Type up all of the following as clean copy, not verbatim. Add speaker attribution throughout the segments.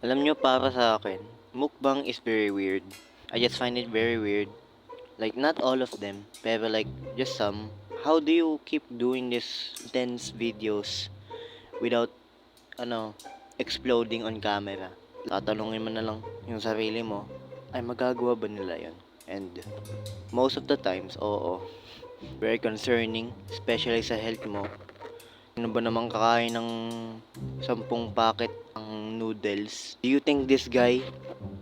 Speaker 1: Alam nyo, para sa akin, mukbang is very weird. I just find it very weird. Like, not all of them, pero like, just some. How do you keep doing this intense videos without, ano, exploding on camera? Tatanungin mo na lang yung sarili mo, ay magagawa ba nila yon? And most of the times, oo. Very concerning, especially sa health mo. Ano ba namang kakain ng 10 packet ng noodles? Do you think this guy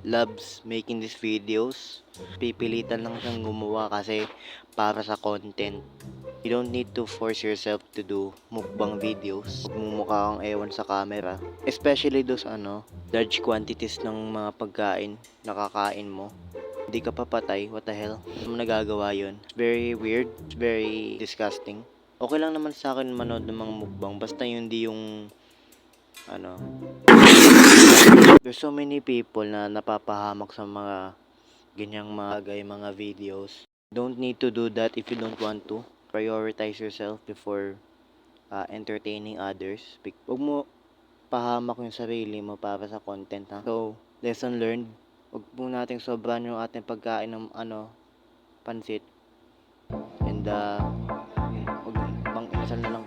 Speaker 1: loves making these videos? Pipilitan lang siyang gumawa kasi para sa content. You don't need to force yourself to do mukbang videos. Magmumukha kang ewan sa camera. Especially those large quantities ng mga pagkain na kakain mo. Hindi ka papatay, what the hell? Ano mo nagagawa yun? It's very weird, it's very disgusting. Okay lang naman sa akin manood ng mga mukbang, basta yun di yung, ano, there's so many people na napapahamak sa mga ganyang mga videos. Don't need to do that if you don't want to. Prioritize yourself before entertaining others. Huwag mo pahamak yung sarili mo para sa content, ha. So, lesson learned. Huwag po nating sobrahan yung ating pagkain ng pansit. And huwag mang inasal na lang